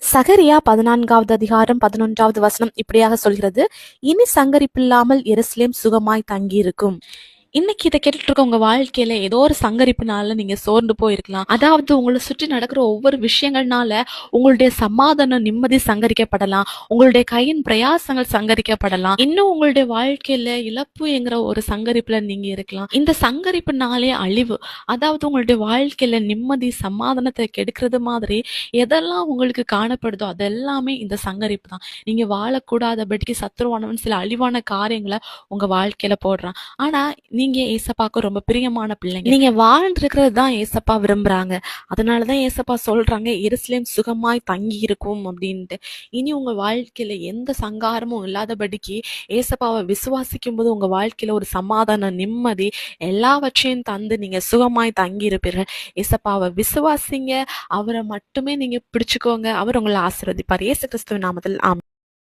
சகரியா 14வது அதிகாரம் 11வது வசனம் இப்படியாக சொல்கிறது, இனி சங்கரிப்பில்லாமல் எருசலேம் சுகமாய் தங்கியிருக்கும். இன்னைக்கு இதை கேட்டுட்டு இருக்க உங்க வாழ்க்கையில ஏதோ ஒரு சங்கரிப்புனால நீங்க சோர்ந்து போயிருக்கலாம். அதாவது உங்களை சுற்றி நடக்கிற ஒவ்வொரு விஷயங்கள்னால உங்களுடைய சமாதானம் நிம்மதி சங்கரிக்கப்படலாம், உங்களுடைய கையின் பிரயாசங்கள் சங்கரிக்கப்படலாம், இன்னும் உங்களுடைய வாழ்க்கையில இழப்பு என்கிற ஒரு சங்கரிப்புல நீங்க இருக்கலாம். இந்த சங்கரிப்புனாலே அழிவு, அதாவது உங்களுடைய வாழ்க்கையில நிம்மதி சமாதானத்தை கெடுக்கிறது மாதிரி எதெல்லாம் உங்களுக்கு காணப்படுதோ அதெல்லாமே இந்த சங்கரிப்பு தான். நீங்க வாழக்கூடாதபடிக்கு சத்துருவானவன் சில அழிவான காரியங்களை உங்க வாழ்க்கையில போடுறான். ஆனா நீங்க ஏசப்பாக்கு ரொம்ப பிரியமான பிள்ளைங்க, நீங்க வாழ்ந்துருக்கிறது தான் ஏசப்பா விரும்புறாங்க. அதனாலதான் ஏசப்பா சொல்றாங்க எருசலேம் சுகமாய் தங்கி இருக்கும் அப்படின்ட்டு. இனி உங்க வாழ்க்கையில எந்த சங்காரமும் இல்லாதபடிக்கு ஏசப்பாவை விசுவாசிக்கும் போது உங்க வாழ்க்கையில ஒரு சமாதான நிம்மதி எல்லாவற்றையும் தந்து நீங்க சுகமாய் தங்கி இருப்பீர்கள். ஏசப்பாவை விசுவாசிங்க, அவரை மட்டுமே நீங்க பிடிச்சுக்கோங்க, அவர் உங்களை ஆசீர்வதிப்பார். இயேசு கிறிஸ்துவின் நாமத்தில் ஆமென்.